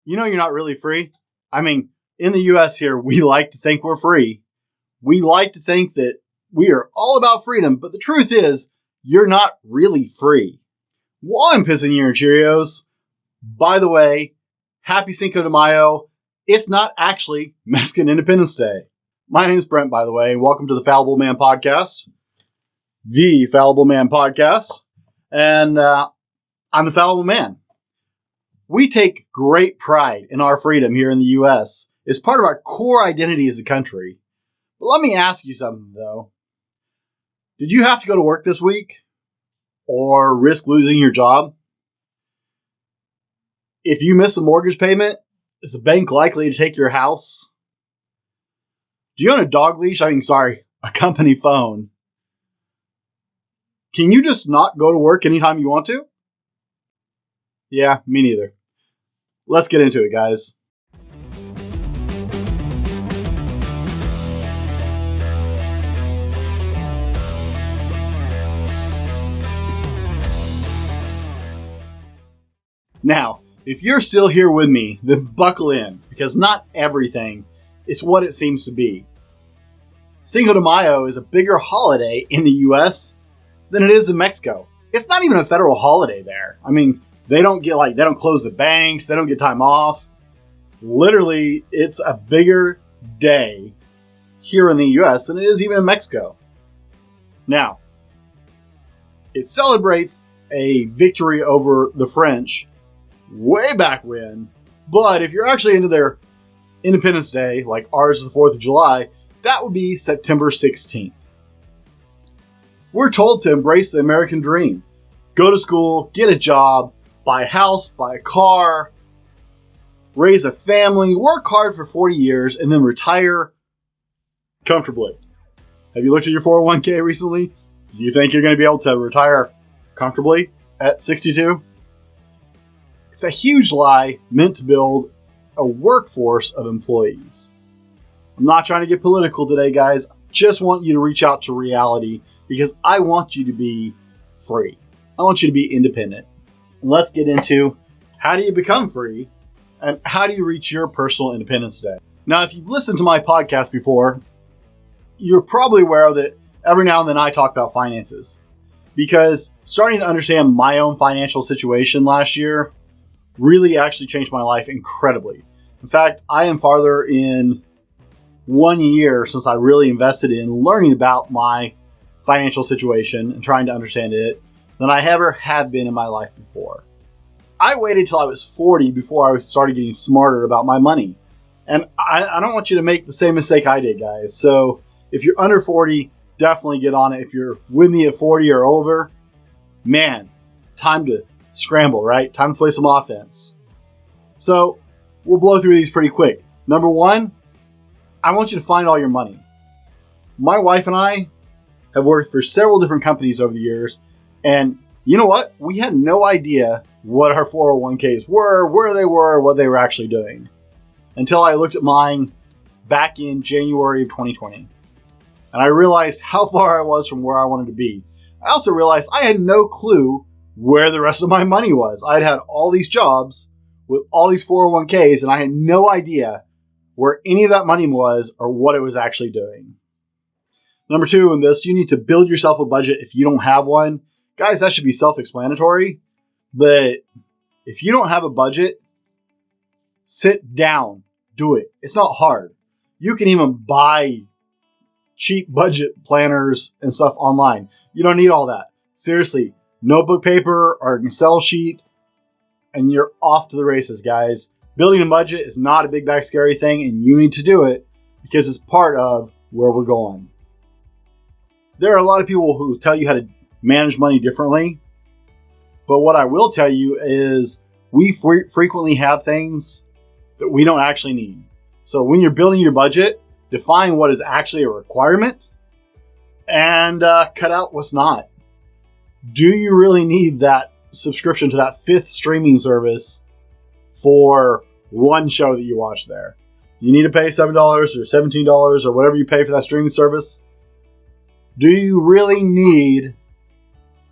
You know you're not really free. I mean, in the US here, we like to think we're free. We like to think that we are all about freedom, but the truth is, you're not really free. While I'm pissing your Cheerios, by the way, Happy Cinco de Mayo. It's not actually Mexican Independence Day. My name's Brent, by the way. Welcome to the Fallible Man Podcast. The Fallible Man Podcast. And I'm the Fallible Man. We take great pride in our freedom here in the U.S. It's part of our core identity as a country. But let me ask you something, though. Did you have to go to work this week? Or risk losing your job? If you miss a mortgage payment, is the bank likely to take your house? Do you own a dog leash? A company phone. Can you just not go to work anytime you want to? Yeah, me neither. Let's get into it, guys. Now, if you're still here with me, then buckle in, because not everything is what it seems to be. Cinco de Mayo is a bigger holiday in the US than it is in Mexico. It's not even a federal holiday there. I mean, they don't close the banks, they don't get time off. Literally, it's a bigger day here in the US than it is even in Mexico. Now, it celebrates a victory over the French way back when, but if you're actually into their Independence Day, like ours is the 4th of July, that would be September 16th. We're told to embrace the American dream. Go to school, get a job, buy a house, buy a car, raise a family, work hard for 40 years, and then retire comfortably. Have you looked at your 401k recently? Do you think you're going to be able to retire comfortably at 62? It's a huge lie meant to build a workforce of employees. I'm not trying to get political today, guys. I just want you to reach out to reality because I want you to be free. I want you to be independent. And let's get into how do you become free and how do you reach your personal Independence Day. Now, if you've listened to my podcast before, you're probably aware that every now and then I talk about finances because starting to understand my own financial situation last year really actually changed my life incredibly. In fact, I am farther in 1 year since I really invested in learning about my financial situation and trying to understand it than I ever have been in my life before. I waited till I was 40 before I started getting smarter about my money. And I don't want you to make the same mistake I did, guys. So if you're under 40, definitely get on it. If you're with me at 40 or over, man, time to scramble, right? Time to play some offense. So we'll blow through these pretty quick. Number one, I want you to find all your money. My wife and I have worked for several different companies over the years. And you know what? We had no idea what our 401ks were, where they were, what they were actually doing. Until I looked at mine back in January of 2020. And I realized how far I was from where I wanted to be. I also realized I had no clue where the rest of my money was. I'd had all these jobs with all these 401ks, and I had no idea where any of that money was or what it was actually doing. Number two in this, you need to build yourself a budget if you don't have one. Guys, that should be self-explanatory. But if you don't have a budget, sit down, do it. It's not hard. You can even buy cheap budget planners and stuff online. You don't need all that. Seriously, notebook paper or an Excel sheet, and you're off to the races, guys. Building a budget is not a big bag scary thing, and you need to do it because it's part of where we're going. There are a lot of people who tell you how to manage money differently, but what I will tell you is we frequently have things that we don't actually need. So when you're building your budget, define what is actually a requirement and cut out what's not. Do you really need that subscription to that 5th streaming service for one show that you watch there? You need to pay $7 or $17 or whatever you pay for that streaming service. Do you really need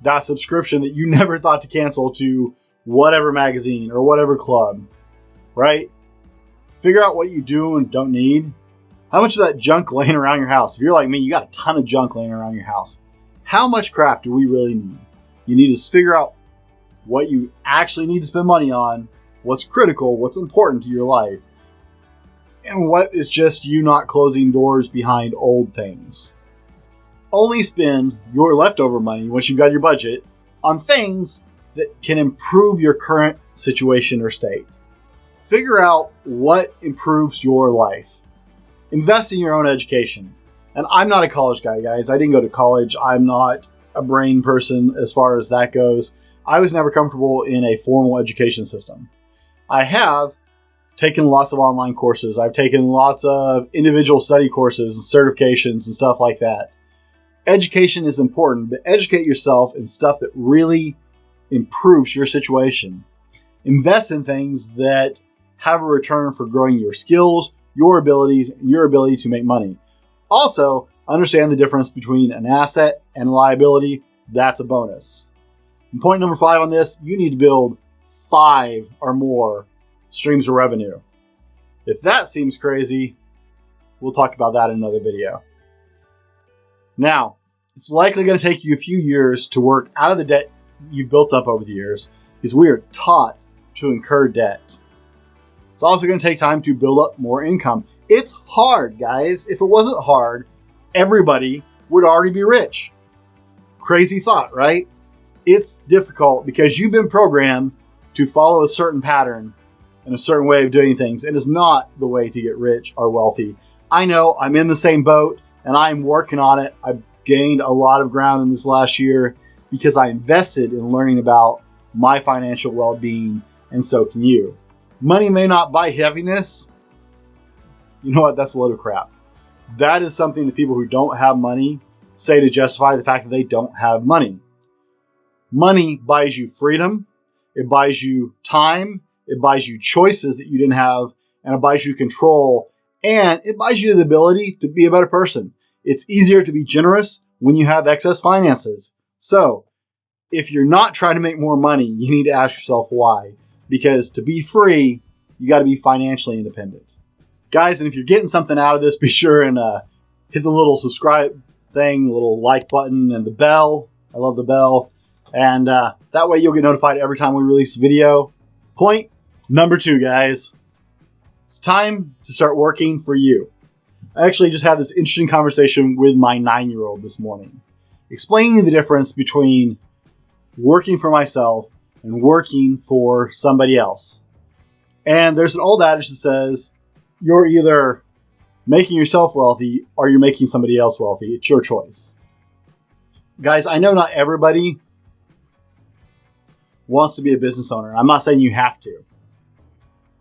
that subscription that you never thought to cancel to whatever magazine or whatever club? right? Figure out what you do and don't need. How much of that junk laying around your house? If you're like me, you got a ton of junk laying around your house. How much crap do we really need? You need to figure out what you actually need to spend money on, what's critical, what's important to your life, and what is just you not closing doors behind old things. Only spend your leftover money once you've got your budget on things that can improve your current situation or state. Figure out what improves your life. Invest in your own education. And I'm not a college guy, guys. I didn't go to college. I'm not a brain person as far as that goes. I was never comfortable in a formal education system. I have taken lots of online courses. I've taken lots of individual study courses and certifications and stuff like that. Education is important, but educate yourself in stuff that really improves your situation. Invest in things that have a return for growing your skills, your abilities, and your ability to make money. Also, understand the difference between an asset and a liability. That's a bonus. And point number 5 on this, you need to build 5 or more streams of revenue. If that seems crazy, we'll talk about that in another video. Now, it's likely going to take you a few years to work out of the debt you've built up over the years, because we are taught to incur debt. It's also going to take time to build up more income. It's hard, guys. If it wasn't hard, everybody would already be rich. Crazy thought, right? It's difficult because you've been programmed to follow a certain pattern and a certain way of doing things. It is not the way to get rich or wealthy. I know I'm in the same boat and I'm working on it. I've gained a lot of ground in this last year because I invested in learning about my financial well-being, and so can you. Money may not buy happiness. You know what? That's a load of crap. That is something that people who don't have money say to justify the fact that they don't have money. Money buys you freedom. It buys you time. It buys you choices that you didn't have, and it buys you control, and it buys you the ability to be a better person. It's easier to be generous when you have excess finances. So, if you're not trying to make more money, you need to ask yourself why. Because to be free, you got to be financially independent. Guys, and if you're getting something out of this, be sure and hit the little subscribe thing, the little like button, and the bell. I love the bell. And that way you'll get notified every time we release a video. Point number 2, guys. It's time to start working for you. I actually just had this interesting conversation with my 9-year-old this morning, explaining the difference between working for myself and working for somebody else. And there's an old adage that says, you're either making yourself wealthy or you're making somebody else wealthy. It's your choice. Guys, I know not everybody wants to be a business owner. I'm not saying you have to.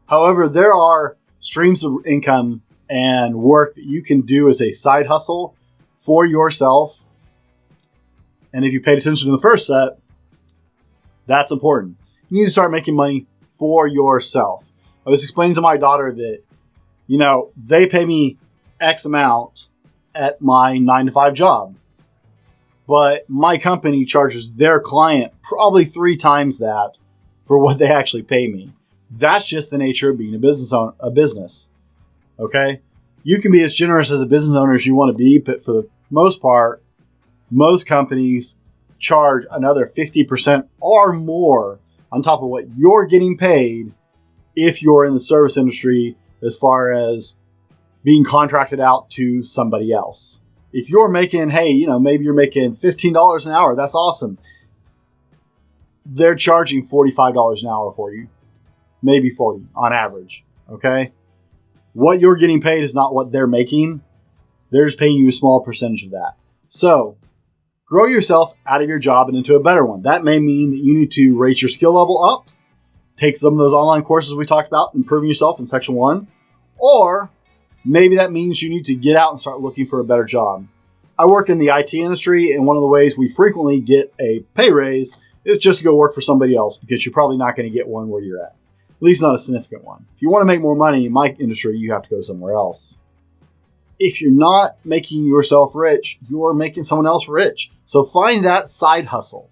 However, there are streams of income and work that you can do as a side hustle for yourself. And if you paid attention to the first set, that's important. You need to start making money for yourself. I was explaining to my daughter that, they pay me X amount at my 9-to-5 job, but my company charges their client probably 3 times that for what they actually pay me. That's just the nature of being a business. Okay? You can be as generous as a business owner as you want to be, but for the most part, most companies charge another 50% or more on top of what you're getting paid if you're in the service industry, as far as being contracted out to somebody else. If you're making, maybe you're making $15 an hour, that's awesome. They're charging $45 an hour for you. Maybe 40 on average, okay? What you're getting paid is not what they're making. They're just paying you a small percentage of that. So, grow yourself out of your job and into a better one. That may mean that you need to raise your skill level up, take some of those online courses we talked about, improving yourself in section 1, or maybe that means you need to get out and start looking for a better job. I work in the IT industry, and one of the ways we frequently get a pay raise is just to go work for somebody else, because you're probably not going to get one where you're at least not a significant one. If you want to make more money in my industry, you have to go somewhere else. If you're not making yourself rich, you're making someone else rich. So find that side hustle.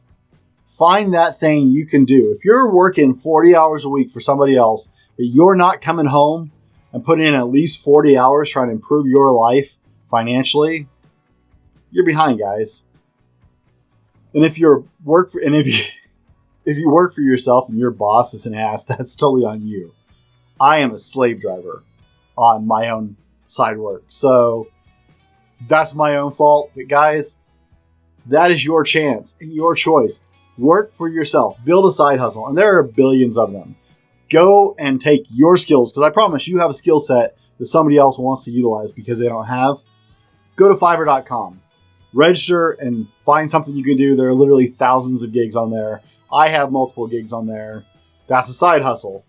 Find that thing you can do. If you're working 40 hours a week for somebody else, but you're not coming home and putting in at least 40 hours trying to improve your life financially, you're behind, guys. And if you work for yourself and your boss is an ass, that's totally on you. I am a slave driver on my own side work, so that's my own fault. But guys, that is your chance and your choice. Work for yourself. Build a side hustle, and there are billions of them. Go and take your skills, because I promise you have a skill set that somebody else wants to utilize because they don't have. Go to Fiverr.com. Register and find something you can do. There are literally thousands of gigs on there. I have multiple gigs on there. That's a side hustle.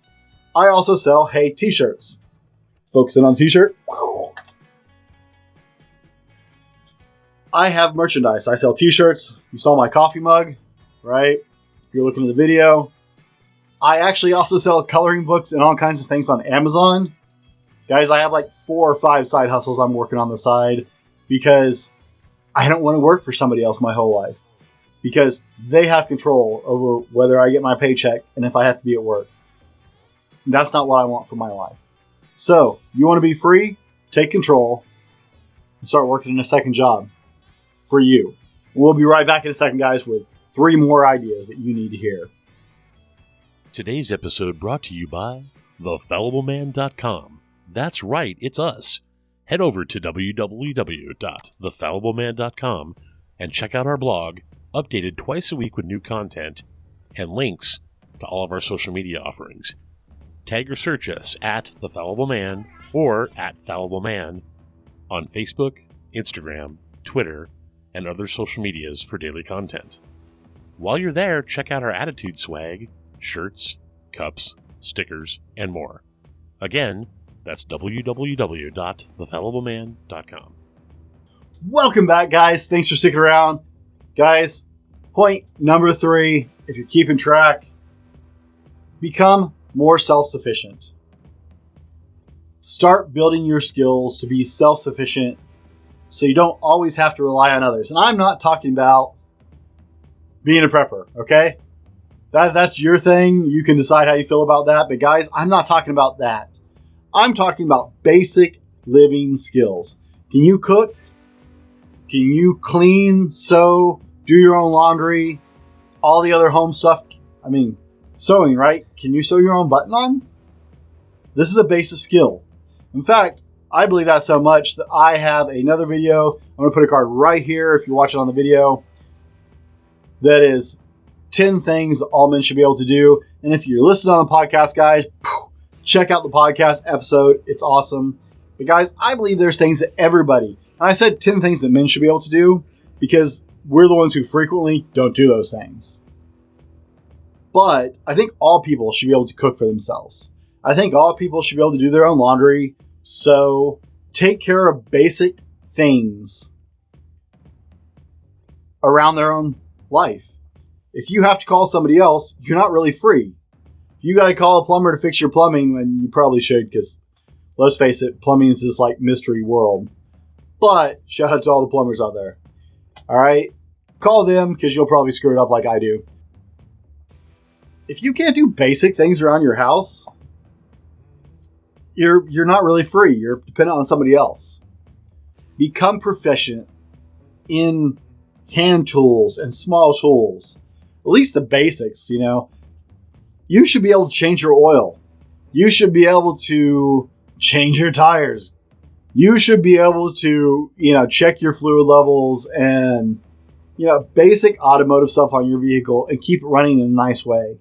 I also sell, t-shirts. Focusing on t-shirt. I have merchandise. I sell t-shirts. You saw my coffee mug, right? If you're looking at the video. I actually also sell coloring books and all kinds of things on Amazon. Guys, I have like 4 or 5 side hustles I'm working on the side because I don't want to work for somebody else my whole life, because they have control over whether I get my paycheck and if I have to be at work. That's not what I want for my life. So, you want to be free? Take control and start working in a second job for you. We'll be right back in a second, guys, with 3 more ideas that you need to hear. Today's episode brought to you by thefallibleman.com. That's right, it's us. Head over to www.thefallibleman.com and check out our blog, updated twice a week with new content and links to all of our social media offerings. Tag or search us at The Fallible Man or at Fallible Man on Facebook, Instagram, Twitter, and other social medias for daily content. While you're there, check out our attitude swag, shirts, cups, stickers, and more. Again, that's www.thefallibleman.com. Welcome back, guys. Thanks for sticking around. Guys, point number 3, if you're keeping track, become more self-sufficient. Start building your skills to be self-sufficient so you don't always have to rely on others. And I'm not talking about being a prepper, okay? That's your thing. You can decide how you feel about that. But guys, I'm not talking about that. I'm talking about basic living skills. Can you cook? Can you clean, sew, do your own laundry, all the other home stuff? I mean, sewing, right? Can you sew your own button on? This is a basic skill. In fact, I believe that so much that I have another video. I'm going to put a card right here if you're watching on the video. That is 10 things that all men should be able to do. And if you're listening on the podcast, guys, check out the podcast episode. It's awesome. But guys, I believe there's things that everybody, and I said 10 things that men should be able to do because we're the ones who frequently don't do those things. But I think all people should be able to cook for themselves. I think all people should be able to do their own laundry. So take care of basic things around their own life. If you have to call somebody else, you're not really free. If you got to call a plumber to fix your plumbing, then you probably should, because let's face it, plumbing is this like mystery world. But shout out to all the plumbers out there. All right, call them because you'll probably screw it up like I do. If you can't do basic things around your house, you're not really free. You're dependent on somebody else. Become proficient in hand tools and small tools. At least the basics, you know. You should be able to change your oil. You should be able to change your tires. You should be able to, check your fluid levels and, basic automotive stuff on your vehicle and keep it running in a nice way.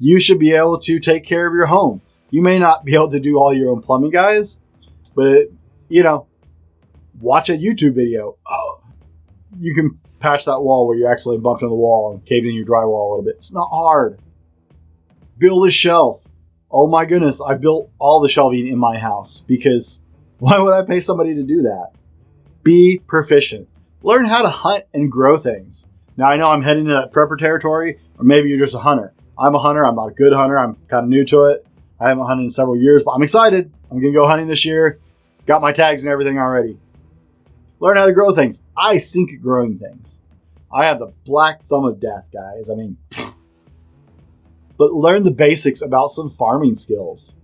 You should be able to take care of your home. You may not be able to do all your own plumbing, guys, but, watch a YouTube video. Oh, you can patch that wall where you actually bumped on the wall and caved in your drywall a little bit. It's not hard. Build a shelf. Oh my goodness, I built all the shelving in my house because why would I pay somebody to do that? Be proficient. Learn how to hunt and grow things. Now I know I'm heading to that prepper territory, or maybe you're just a hunter. I'm a hunter. I'm not a good hunter. I'm kind of new to it. I haven't hunted in several years, but I'm excited. I'm going to go hunting this year. Got my tags and everything already. Learn how to grow things. I stink at growing things. I have the black thumb of death, guys. But learn the basics about some farming skills.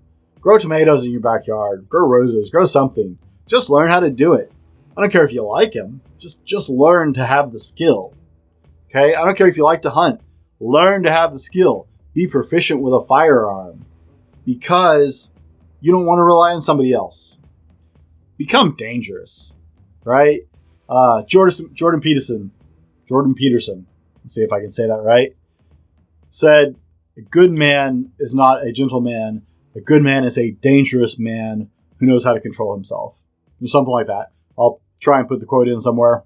Grow tomatoes in your backyard. Grow roses. Grow something. Just learn how to do it. I don't care if you like them. Just learn to have the skill. Okay? I don't care if you like to hunt. Learn to have the skill. Be proficient with a firearm. Because you don't want to rely on somebody else. Become dangerous. Right? Jordan Peterson. Let's see if I can say that right. Said, a good man is not a gentleman. A good man is a dangerous man who knows how to control himself. Or something like that. I'll try and put the quote in somewhere.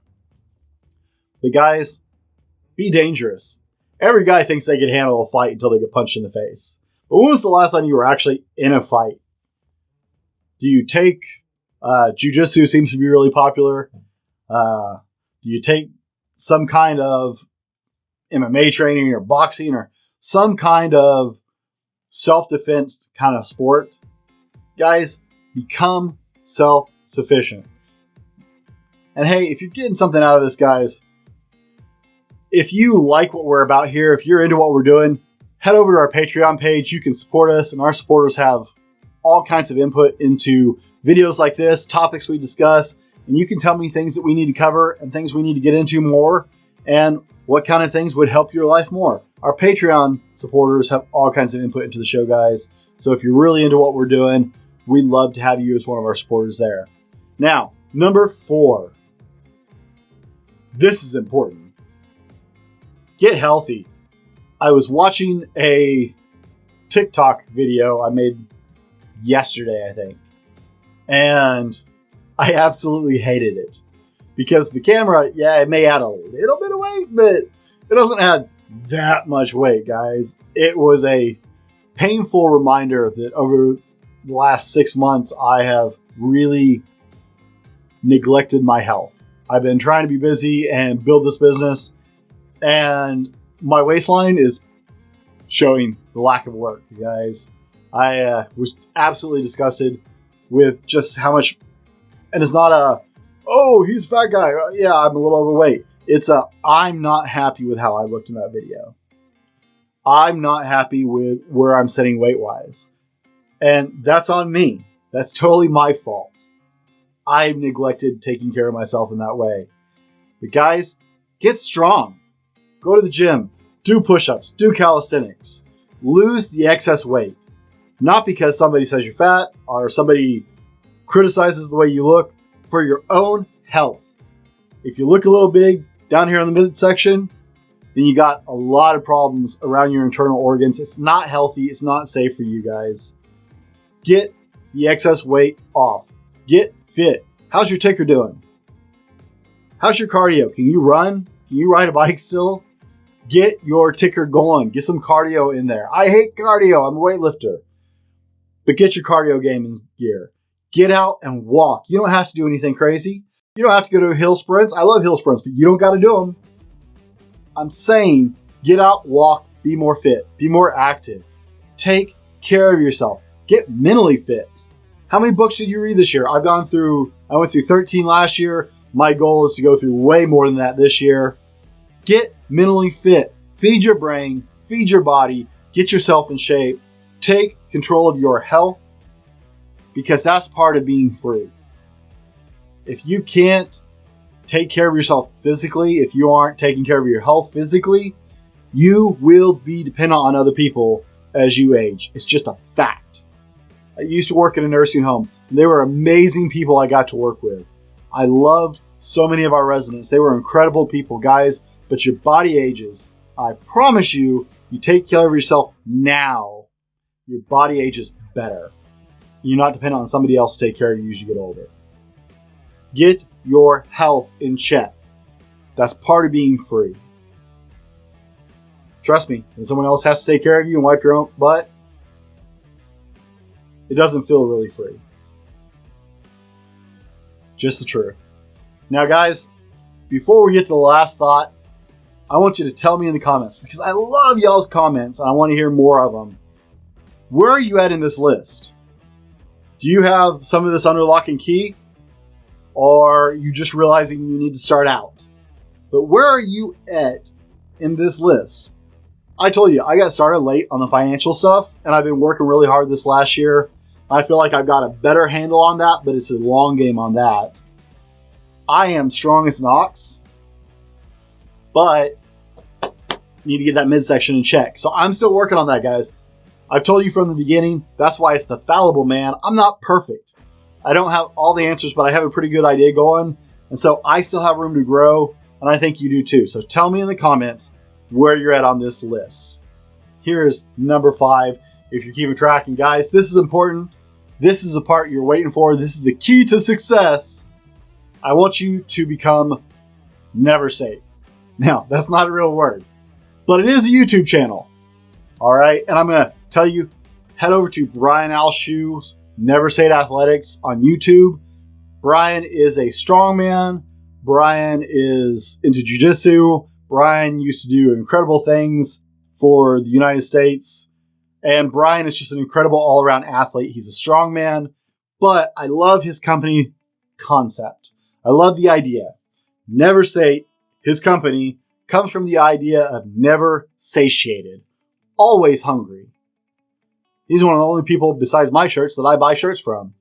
But guys, be dangerous. Every guy thinks they can handle a fight until they get punched in the face. But when was the last time you were actually in a fight? Do you take... jiu-jitsu seems to be really popular. Do you take some kind of MMA training or boxing or some kind of self-defense kind of sport? Guys, become self-sufficient. And hey, if you're getting something out of this, guys, if you like what we're about here, if you're into what we're doing, head over to our Patreon page. You can support us, and our supporters have all kinds of input into videos like this, topics we discuss, and you can tell me things that we need to cover and things we need to get into more, and what kind of things would help your life more. Our Patreon supporters have all kinds of input into the show, guys. So if you're really into what we're doing, we'd love to have you as one of our supporters there. Now, number 4. This is important. Get healthy. I was watching a TikTok video I made yesterday, I think. And I absolutely hated it. Because the camera, yeah, it may add a little bit of weight, but it doesn't add that much weight, guys. It was a painful reminder that over the last 6 months, I have really neglected my health. I've been trying to be busy and build this business, and my waistline is showing the lack of work, you guys. I was absolutely disgusted with just how much, and it's not a, oh, he's a fat guy. Yeah, I'm a little overweight. It's a, I'm not happy with how I looked in that video. I'm not happy with where I'm sitting weight-wise. And that's on me. That's totally my fault. I've neglected taking care of myself in that way. But guys, get strong. Go to the gym. Do push-ups. Do calisthenics. Lose the excess weight. Not because somebody says you're fat or somebody criticizes the way you look. For your own health. If you look a little big down here in the midsection, then you got a lot of problems around your internal organs. It's not healthy. It's not safe for you guys. Get the excess weight off. Get fit. How's your ticker doing? How's your cardio? Can you run? Can you ride a bike still? Get your ticker going. Get some cardio in there. I hate cardio. I'm a weightlifter. But get your cardio game in gear. Get out and walk. You don't have to do anything crazy. You don't have to go to hill sprints. I love hill sprints, but you don't got to do them. I'm saying get out, walk, be more fit, be more active. Take care of yourself. Get mentally fit. How many books did you read this year? I went through 13 last year. My goal is to go through way more than that this year. Get mentally fit. Feed your brain. Feed your body. Get yourself in shape. Take control of your health. Because that's part of being free. If you can't take care of yourself physically, if you aren't taking care of your health physically, you will be dependent on other people as you age. It's just a fact. I used to work in a nursing home, and they were amazing people I got to work with. I loved so many of our residents. They were incredible people, guys, but your body ages. I promise you, you take care of yourself now, your body ages better. You're not dependent on somebody else to take care of you as you get older. Get your health in check. That's part of being free. Trust me, when someone else has to take care of you and wipe your own butt, it doesn't feel really free. Just the truth. Now, guys, before we get to the last thought, I want you to tell me in the comments, because I love y'all's comments and I want to hear more of them. Where are you at in this list? Do you have some of this under lock and key? Or are you just realizing you need to start out? But where are you at in this list? I told you, I got started late on the financial stuff, and I've been working really hard this last year. I feel like I've got a better handle on that, but it's a long game on that. I am strong as an ox, but need to get that midsection in check. So I'm still working on that, guys. I've told you from the beginning, that's why it's the fallible man. I'm not perfect. I don't have all the answers, but I have a pretty good idea going. And so I still have room to grow, and I think you do too. So tell me in the comments where you're at on this list. Here is number 5. If you're keeping track, and guys, this is important. This is the part you're waiting for. This is the key to success. I want you to become Neversate. Now, that's not a real word, but it is a YouTube channel. All right, and I'm going to tell you, head over to Brian Alshu's Neversate Athletics on YouTube. Brian is a strongman. Brian is into jiu-jitsu. Brian used to do incredible things for the United States. And Brian is just an incredible all-around athlete. He's a strongman, but I love his company concept. I love the idea. Neversate, his company, comes from the idea of never satiated, always hungry. He's one of the only people besides my shirts that I buy shirts from.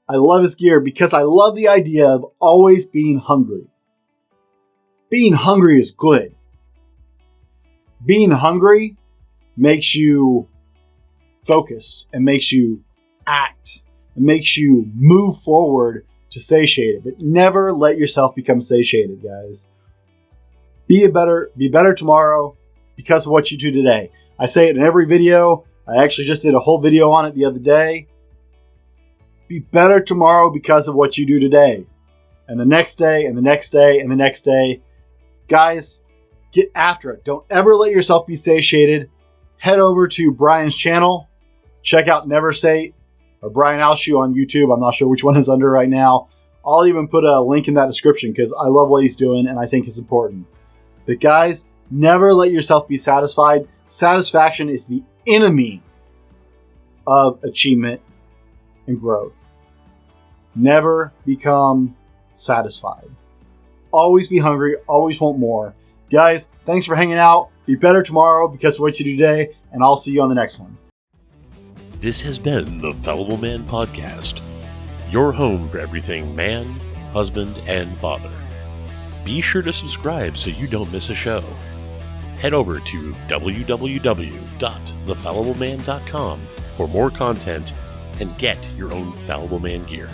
I love his gear because I love the idea of always being hungry. Being hungry is good. Being hungry makes you focused and makes you act and makes you move forward to satiated. But never let yourself become satiated, guys. Be better tomorrow because of what you do today. I say it in every video. I actually just did a whole video on it the other day. Be better tomorrow because of what you do today. And the next day, and the next day, and the next day. Guys, get after it. Don't ever let yourself be satiated. Head over to Brian's channel. Check out Neversate or Brian Alshu on YouTube. I'm not sure which one is under right now. I'll even put a link in that description because I love what he's doing and I think it's important. But guys, never let yourself be satisfied. Satisfaction is the enemy of achievement and growth. Never become satisfied. Always be hungry. Always want more. Guys, thanks for hanging out. Be better tomorrow because of what you do today, and I'll see you on the next one. This has been the Fallible Man Podcast, your home for everything man, husband, and father. Be sure to subscribe so you don't miss a show. Head over to www.thefallibleman.com for more content and get your own Fallible Man gear.